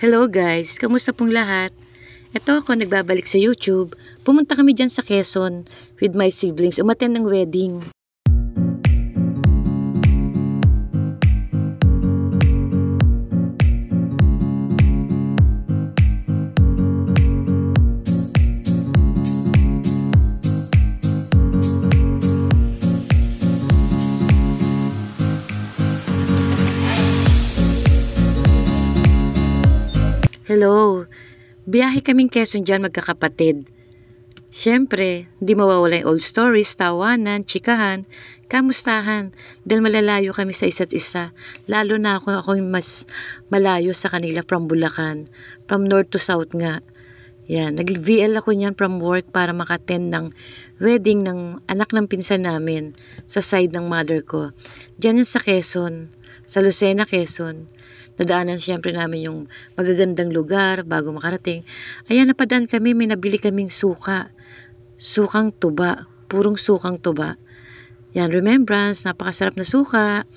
Hello guys, kamusta pong lahat? Ito ako nagbabalik sa YouTube. Pumunta kami dyan sa Quezon with my siblings, umattend ng wedding. Hello! Biyahe kaming Quezon dyan magkakapatid. Siyempre, hindi mawawala yung old stories, tawanan, chikahan, kamustahan, dahil malalayo kami sa isa't isa. Lalo na ako yung mas malayo sa kanila from Bulacan, from north to south nga. Yan, nag-VL ako niyan from work para makattend ng wedding ng anak ng pinsan namin sa side ng mother ko. Diyan sa Quezon, sa Lucena, Quezon. Nadaanan siyempre namin yung magagandang lugar bago makarating. Ayan, napadaan kami, may nabili kaming suka. Sukang tuba, purong sukang tuba. Yan, remembrance, napakasarap na suka.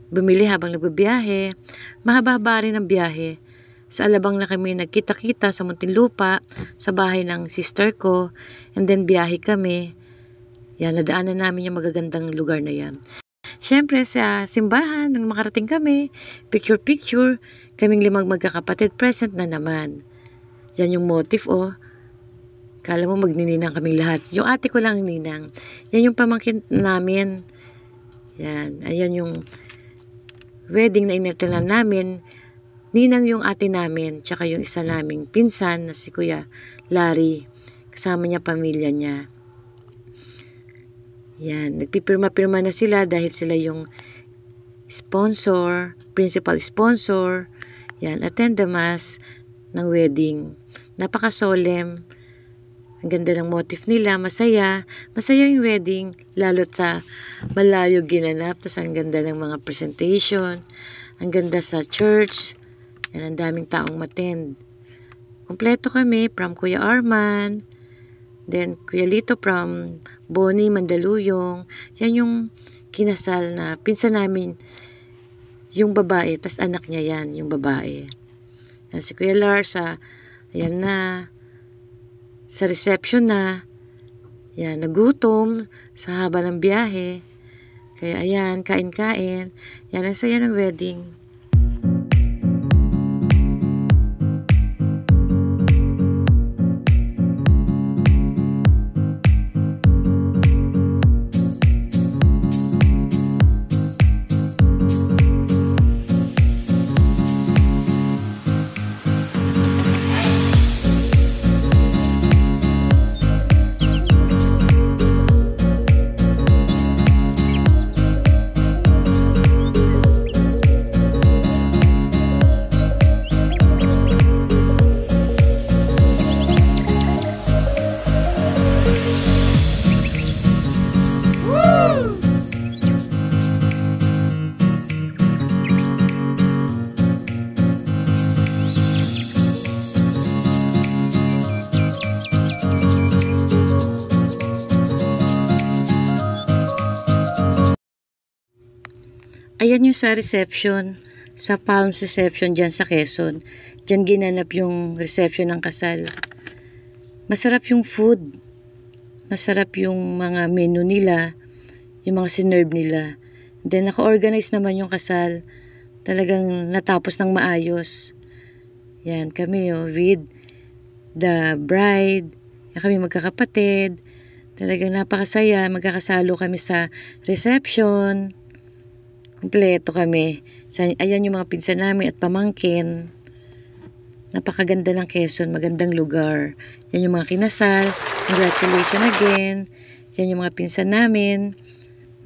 Bumili habang nagbibiyahe. Mahaba-haba rin ang biyahe. Sa Alabang na kami nagkita-kita sa Muntinlupa, sa bahay ng sister ko. And then biyahe kami. Yan, nadaanan namin yung magagandang lugar na yan. Siyempre sa simbahan, nang makarating kami, picture-picture, kaming 5 magkakapatid, present na naman. Yan yung motif, oh. Kala mo magnininang kaming lahat. Yung ate ko lang ninang. Yan yung pamangkin namin. Yan, ayan yung wedding na inatilan namin. Ninang yung ate namin, tsaka yung isa naming pinsan na si Kuya Larry. Kasama niya, pamilya niya. Yan, nagpipirma-pirma na sila dahil sila yung sponsor, principal sponsor. Yan, attend the mass ng wedding. Napaka-solemn. Ang ganda ng motif nila, masaya. Masaya yung wedding, lalo't sa malayo ginanap. Tapos ang ganda ng mga presentation. Ang ganda sa church. Yan, ang daming taong attend. Kompleto kami from Kuya Arman. Then, Kuya Lito from Bonnie, Mandaluyong. Yan yung kinasal na pinsan namin yung babae. Tas anak niya yan, yung babae. Yan, si Kuya Lars, ayan na. Sa reception na. Yan, nagutom sa haba ng biyahe. Kaya ayan, kain-kain. Yan, ang saya ng wedding. Ayan yung sa reception, sa Palms reception dyan sa Quezon. Dyan ginanap yung reception ng kasal. Masarap yung food. Masarap yung mga menu nila, yung mga sinerve nila. Then naka-organize naman yung kasal. Talagang natapos ng maayos. Yan, kami with the bride. Yan, kami magkakapatid. Talagang napakasaya. Magkakasalo kami sa reception. Kompleto kami. Ayan yung mga pinsan namin at pamangkin. Napakaganda ng Quezon. Magandang lugar. Yan yung mga kinasal. Congratulations again. Yan yung mga pinsan namin.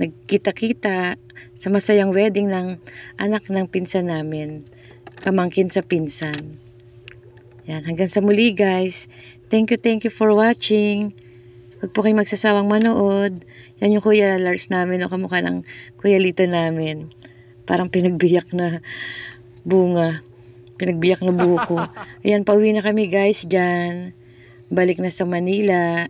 Nagkita-kita sa masayang wedding ng anak ng pinsan namin. Pamangkin sa pinsan. Yan. Hanggang sa muli guys. Thank you for watching. Huwag po kayong magsasawang manood. Yan yung Kuya Lars namin o kamukha ng Kuya Lito namin. Parang pinagbiyak na bunga. Pinagbiyak na buko. Ayan, pauwi na kami guys dyan. Balik na sa Manila.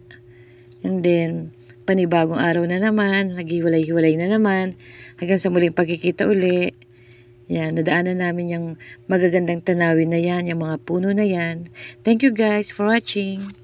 And then, panibagong araw na naman. Naghiwalay-hiwalay na naman. Hanggang sa muling pagkikita uli. Yan, nadaanan namin yung magagandang tanawin na yan, yung mga puno na yan. Thank you guys for watching.